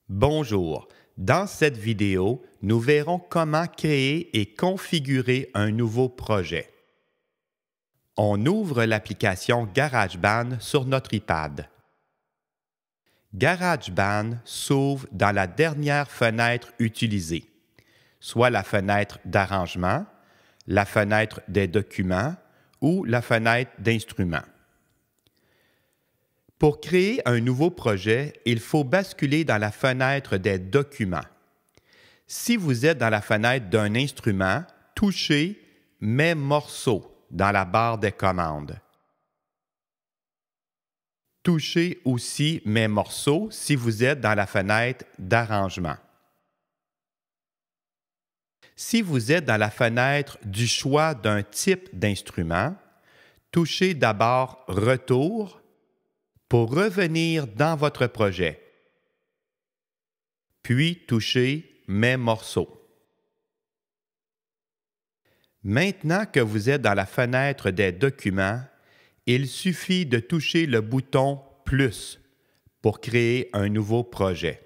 Bonjour. Dans cette vidéo, nous verrons comment créer et configurer un nouveau projet. On ouvre l'application GarageBand sur notre iPad. GarageBand s'ouvre dans la dernière fenêtre utilisée, soit la fenêtre d'arrangement, la fenêtre des documents ou la fenêtre d'instruments. Pour créer un nouveau projet, il faut basculer dans la fenêtre des documents. Si vous êtes dans la fenêtre d'un instrument, touchez « Mes morceaux » dans la barre des commandes. Touchez aussi « Mes morceaux » si vous êtes dans la fenêtre d'arrangement. Si vous êtes dans la fenêtre du choix d'un type d'instrument, touchez d'abord « Retour » pour revenir dans votre projet, puis touchez « Mes morceaux ». Maintenant que vous êtes dans la fenêtre des documents, il suffit de toucher le bouton « Plus » pour créer un nouveau projet.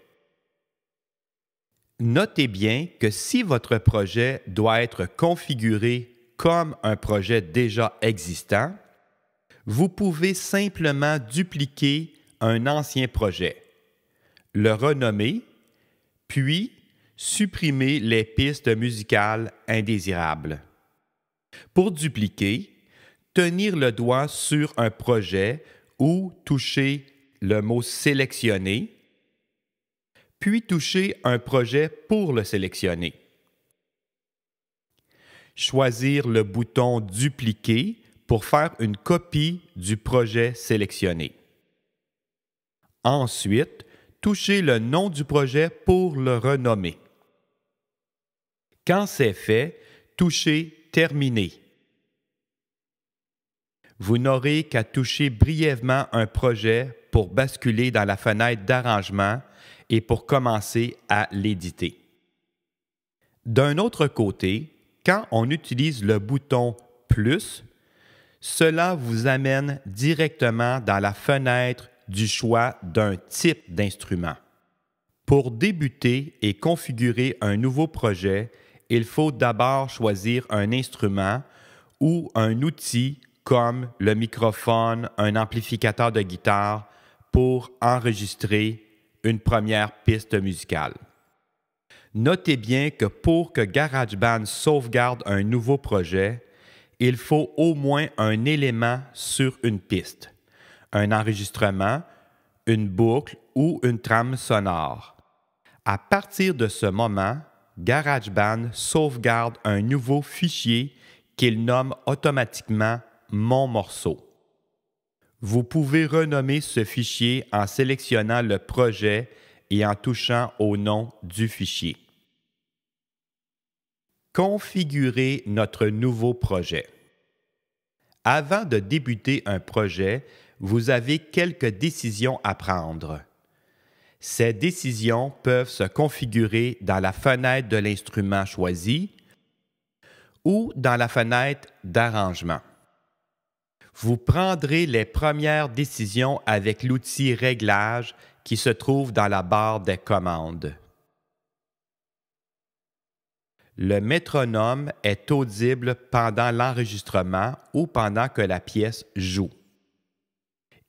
Notez bien que si votre projet doit être configuré comme un projet déjà existant, vous pouvez simplement dupliquer un ancien projet, le renommer, puis supprimer les pistes musicales indésirables. Pour dupliquer, tenir le doigt sur un projet ou toucher le mot « Sélectionner », puis toucher un projet pour le sélectionner. Choisir le bouton « Dupliquer » pour faire une copie du projet sélectionné. Ensuite, touchez le nom du projet pour le renommer. Quand c'est fait, touchez « Terminer ». Vous n'aurez qu'à toucher brièvement un projet pour basculer dans la fenêtre d'arrangement et pour commencer à l'éditer. D'un autre côté, quand on utilise le bouton « Plus », cela vous amène directement dans la fenêtre du choix d'un type d'instrument. Pour débuter et configurer un nouveau projet, il faut d'abord choisir un instrument ou un outil comme le microphone, un amplificateur de guitare pour enregistrer une première piste musicale. Notez bien que pour que GarageBand sauvegarde un nouveau projet, il faut au moins un élément sur une piste, un enregistrement, une boucle ou une trame sonore. À partir de ce moment, GarageBand sauvegarde un nouveau fichier qu'il nomme automatiquement « Mon morceau ». Vous pouvez renommer ce fichier en sélectionnant le projet et en touchant au nom du fichier. Configurer notre nouveau projet. Avant de débuter un projet, vous avez quelques décisions à prendre. Ces décisions peuvent se configurer dans la fenêtre de l'instrument choisi ou dans la fenêtre d'arrangement. Vous prendrez les premières décisions avec l'outil Réglages qui se trouve dans la barre des commandes. Le métronome est audible pendant l'enregistrement ou pendant que la pièce joue.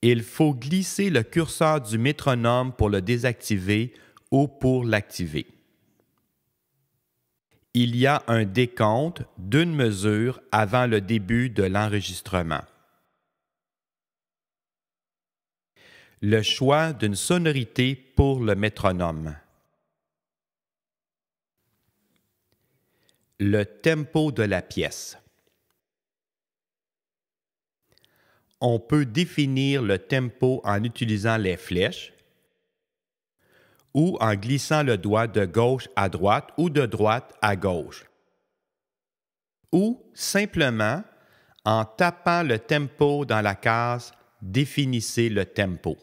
Il faut glisser le curseur du métronome pour le désactiver ou pour l'activer. Il y a un décompte d'une mesure avant le début de l'enregistrement. Le choix d'une sonorité pour le métronome. Le tempo de la pièce. On peut définir le tempo en utilisant les flèches ou en glissant le doigt de gauche à droite ou de droite à gauche, ou simplement en tapant le tempo dans la case « Définissez le tempo ».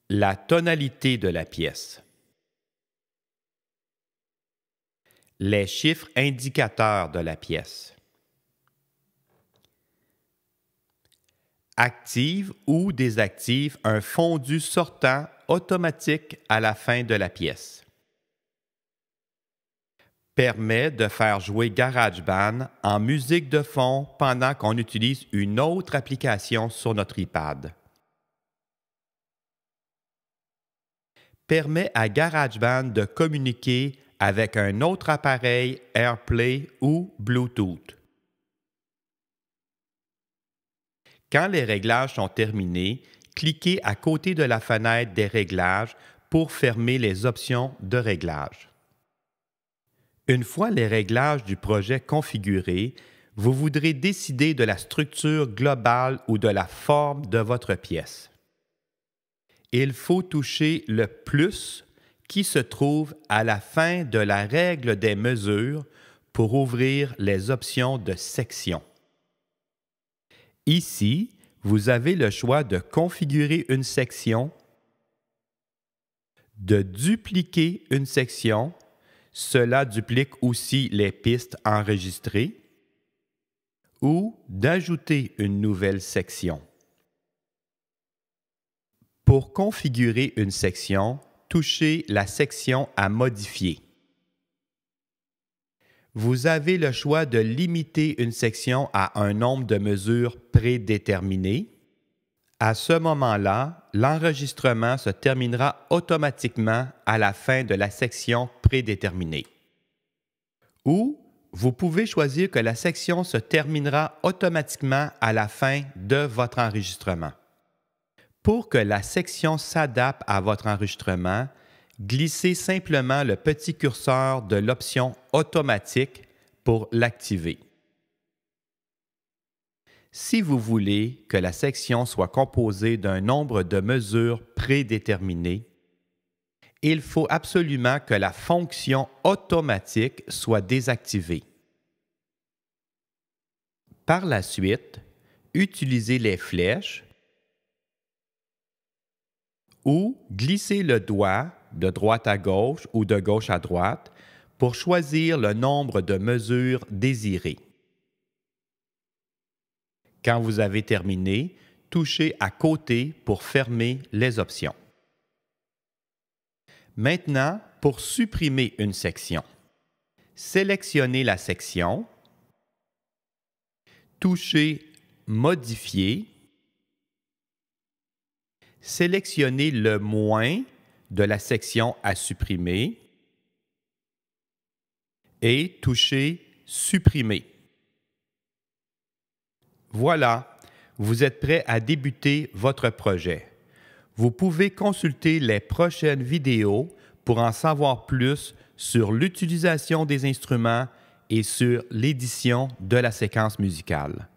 La tonalité de la pièce. Les chiffres indicateurs de la pièce. Active ou désactive un fondu sortant automatique à la fin de la pièce. Permet de faire jouer GarageBand en musique de fond pendant qu'on utilise une autre application sur notre iPad. Permet à GarageBand de communiquer avec un autre appareil AirPlay ou Bluetooth. Quand les réglages sont terminés, cliquez à côté de la fenêtre des réglages pour fermer les options de réglage. Une fois les réglages du projet configurés, vous voudrez décider de la structure globale ou de la forme de votre pièce. Il faut toucher le « plus » qui se trouve à la fin de la règle des mesures pour ouvrir les options de section. Ici, vous avez le choix de configurer une section, de dupliquer une section. Cela duplique aussi les pistes enregistrées, ou d'ajouter une nouvelle section. Pour configurer une section, touchez la section à modifier. Vous avez le choix de limiter une section à un nombre de mesures prédéterminé. À ce moment-là, l'enregistrement se terminera automatiquement à la fin de la section prédéterminée. Ou vous pouvez choisir que la section se terminera automatiquement à la fin de votre enregistrement. Pour que la section s'adapte à votre enregistrement, glissez simplement le petit curseur de l'option « Automatique » pour l'activer. Si vous voulez que la section soit composée d'un nombre de mesures prédéterminé, il faut absolument que la fonction automatique soit désactivée. Par la suite, utilisez les flèches ou glissez le doigt de droite à gauche ou de gauche à droite pour choisir le nombre de mesures désirées. Quand vous avez terminé, touchez à côté pour fermer les options. Maintenant, pour supprimer une section, sélectionnez la section, touchez « Modifier », sélectionnez le moins de la section à supprimer et touchez « Supprimer ». Voilà, vous êtes prêt à débuter votre projet. Vous pouvez consulter les prochaines vidéos pour en savoir plus sur l'utilisation des instruments et sur l'édition de la séquence musicale.